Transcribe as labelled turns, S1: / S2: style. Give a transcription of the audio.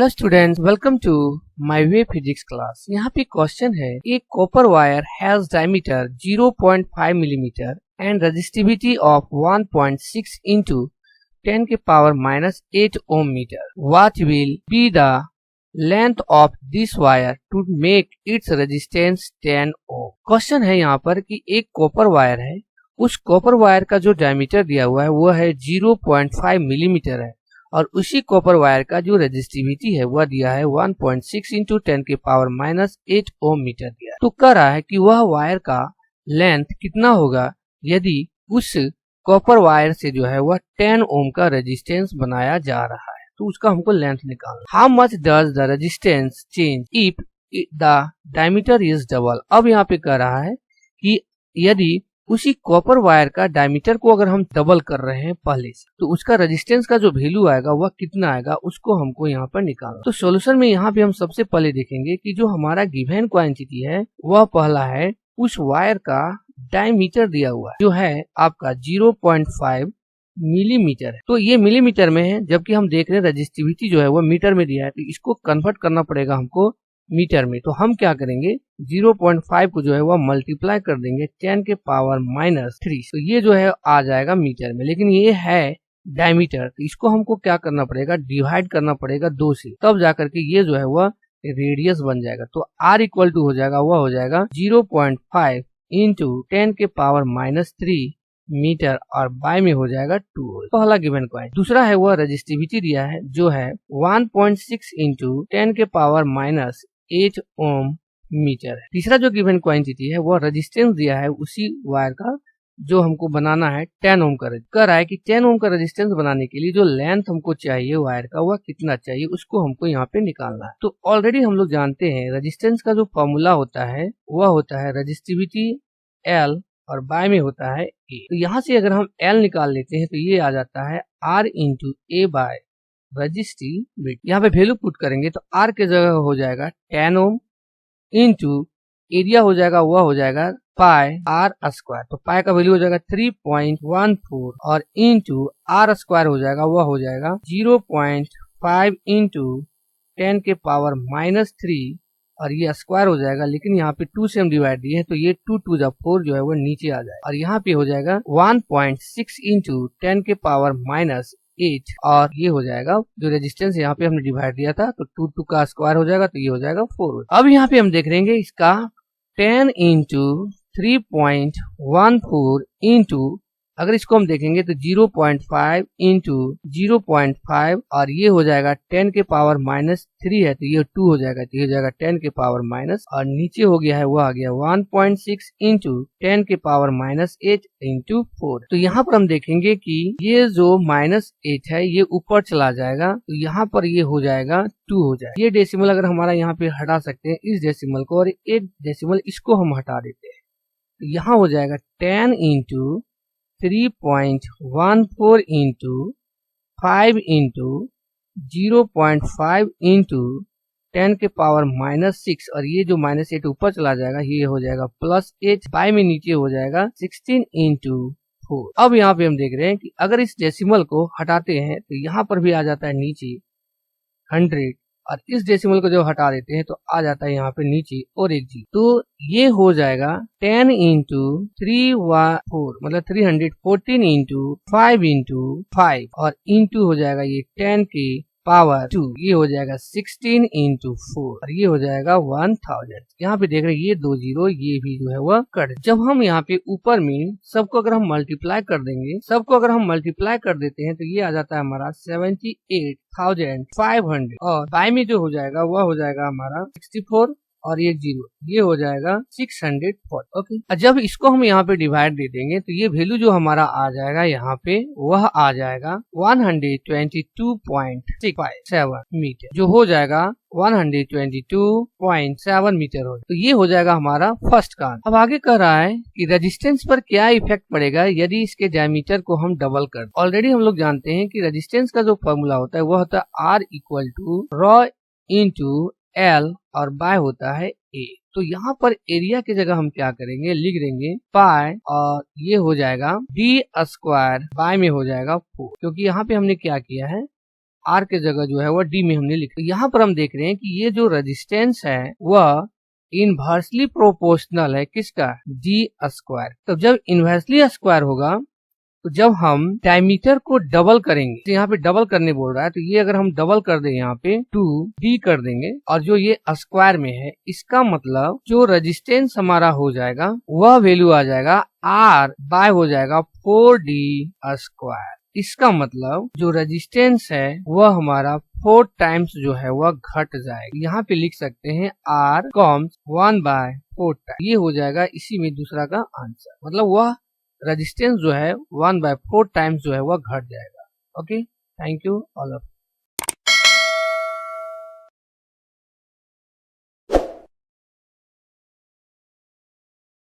S1: Hello students, welcome to my way physics class. यहाँ पे question है, एक copper wire has diameter 0.5 millimetre and resistivity of 1.6 into 10 के power minus 8 ohm metre. What will be the length of this wire to make its resistance 10 ohm. Question है यहाँ पर कि एक कॉपर वायर है, उस कॉपर वायर का जो डायमीटर दिया हुआ है वो है 0.5 मिलीमीटर है और उसी कॉपर वायर का जो रेजिस्टिविटी है वह दिया है 1.6 इंटू 10 के पावर माइनस 8 ओम मीटर दिया है। तो कह रहा है कि वह वायर का लेंथ कितना होगा यदि उस कॉपर वायर से जो है वह 10 ओम का रेजिस्टेंस बनाया जा रहा है। तो उसका हमको लेंथ निकालना। How much does the resistance change if the diameter is double. अब यहाँ पे कह रहा है कि यदि उसी कॉपर वायर का डायमीटर को अगर हम डबल कर रहे हैं पहले से, तो उसका रेजिस्टेंस का जो वैल्यू आएगा वह कितना आएगा, उसको हमको यहाँ पर निकालना। तो सॉल्यूशन में यहाँ पे हम सबसे पहले देखेंगे कि जो हमारा गिवन क्वांटिटी है वह पहला है उस वायर का डायमीटर दिया हुआ है जो है आपका 0.5 मिलीमीटर है। तो ये मिलीमीटर में है, जबकि हम देख रहे हैं रेजिस्टिविटी जो है वो मीटर में दिया है, तो इसको कन्वर्ट करना पड़ेगा हमको मीटर में। तो हम क्या करेंगे, 0.5 को जो है वह मल्टीप्लाई कर देंगे 10 के पावर माइनस 3। तो ये जो है आ जाएगा मीटर में, लेकिन ये है डायमीटर, तो इसको हमको क्या करना पड़ेगा, डिवाइड करना पड़ेगा 2 से, तब जाकर के ये जो है वह रेडियस बन जाएगा। तो R इक्वल टू हो जाएगा, वह हो जाएगा 0.5 इंटू 10 के पावर माइनस 3 मीटर और बाय में हो जाएगा 2। पहला गिवन क्वांटिटी। दूसरा है वह रेजिस्टिविटी दिया है जो है 1.6 इंटू 10 के पावर माइनस 8 ओम मीटर है। तीसरा जो गिवन क्वांटिटी है वह रेजिस्टेंस दिया है उसी वायर का जो हमको बनाना है 10 ओम का। कह रहा है कि 10 ओम का रेजिस्टेंस बनाने के लिए जो लेंथ हमको चाहिए वायर का वह कितना चाहिए, उसको हमको यहाँ पे निकालना है। तो ऑलरेडी हम लोग जानते हैं रेजिस्टेंस का जो फॉर्मूला होता है वह होता है रेजिस्टिविटी L और बाय में होता है A। तो यहाँ से अगर हम L निकाल लेते हैं तो ये आ जाता है R into A by resistivity. यहाँ पे वैल्यू पुट करेंगे तो R के जगह हो जाएगा 10 ओम इंटू एरिया हो जाएगा वह हो जाएगा पाई आर स्क्वायर। तो पाई का वैल्यू हो जाएगा 3.14 और इंटू आर स्क्वायर हो जाएगा वह हो जाएगा 0.5 इंटू 10 के पावर माइनस 3 और ये स्क्वायर हो जाएगा, लेकिन यहाँ पे 2 से हम डिवाइड दिए हैं तो ये 2 टू द 4 जो है वो नीचे आ जाएगा और यहाँ पे हो जाएगा 1.6 इंटू 10 के पावर माइनस 8 और ये हो जाएगा जो रेजिस्टेंस यहाँ पे हमने डिवाइड दिया था तो 2 का स्क्वायर हो जाएगा तो ये हो जाएगा 4। अब यहाँ पे हम देख लेंगे इसका 10 इंटू 3.14 इंटू, अगर इसको हम देखेंगे तो 0.5 इंटू 0.5 और ये हो जाएगा 10 के पावर माइनस 3 है तो ये 2 हो जाएगा, तो ये हो जाएगा 10 के पावर माइनस और नीचे हो गया है वह आ गया 1.6 इंटू 10 के पावर माइनस 8 इंटू 4। तो यहाँ पर हम देखेंगे कि ये जो माइनस 8 है ये ऊपर चला जाएगा तो यहाँ पर ये हो जाएगा 2 हो जाएगा। ये डेसिमल अगर हमारा यहाँ पे हटा सकते हैं इस डेसिमल को और एक डेसिमल इसको हम हटा देते हैं तो यहाँ हो जाएगा 10 इंटू 3.14 इंटू 5 इंटू 0.5 इंटू 10 के पावर माइनस 6 और ये जो माइनस 8 ऊपर चला जाएगा ये हो जाएगा प्लस 8 बाय में नीचे हो जाएगा 16 इंटू 4। अब यहाँ पे हम देख रहे हैं कि अगर इस डेसिमल को हटाते हैं तो यहाँ पर भी आ जाता है नीचे 100 और इस डेसिमल को जब हटा देते हैं तो आ जाता है यहाँ पे नीचे और एक जी। तो ये हो जाएगा 10 इंटू 314 मतलब 314 इंटू 5 इंटू 5 और इंटू हो जाएगा ये 10 के पावर 2, ये हो जाएगा 16 इंटू 4 और ये हो जाएगा 1000। यहाँ पे देख रहे हैं ये 2 जीरो ये भी जो है वह कट। जब हम यहाँ पे ऊपर में सबको अगर हम मल्टीप्लाई कर देंगे, सबको अगर हम मल्टीप्लाई कर देते हैं तो ये आ जाता है हमारा 78,500 और बाय में जो हो जाएगा वह हो जाएगा हमारा 64 और एक जीरो ये हो जाएगा 604। ओके, जब इसको हम यहाँ पे डिवाइड दे देंगे तो ये वैल्यू जो हमारा आ जाएगा यहाँ पे वह आ जाएगा 122.67 मीटर, जो हो जाएगा 122.7 मीटर हो। तो ये हो जाएगा हमारा फर्स्ट का। अब आगे कह रहा है कि रेजिस्टेंस पर क्या इफेक्ट पड़ेगा यदि इसके डायमीटर को हम डबल कर। ऑलरेडी हम लोग जानते हैं कि रेजिस्टेंस का जो फॉर्मूला होता है वह होता है R equal to rho into L और बाय होता है A। तो यहाँ पर एरिया की जगह हम क्या करेंगे, लिख देंगे पाई और ये हो जाएगा D स्क्वायर बाय में हो जाएगा 4, क्योंकि यहाँ पे हमने क्या किया है R के जगह जो है वह D में हमने लिखा। यहाँ पर हम देख रहे हैं कि ये जो रेजिस्टेंस है वह इनवर्सली प्रोपोर्शनल है किसका, D स्क्वायर। तो जब इनवर्सली स्क्वायर होगा तो जब हम डायमीटर को डबल करेंगे, तो यहाँ पे डबल करने बोल रहा है, तो ये अगर हम डबल कर दें यहाँ पे 2D कर देंगे और जो ये स्क्वायर में है, इसका मतलब जो रेजिस्टेंस हमारा हो जाएगा वह वैल्यू आ जाएगा R बाय हो जाएगा 4D स्क्वायर। इसका मतलब जो रेजिस्टेंस है वह हमारा 4 टाइम्स जो है वह घट जाएगा। यहाँ पे लिख सकते हैं R कॉम्स 1/4 टाइम। ये हो जाएगा इसी में दूसरा का आंसर, मतलब वह रेजिस्टेंस जो है 1/4 टाइम्स जो है वह घट जाएगा। Okay, thank you all of.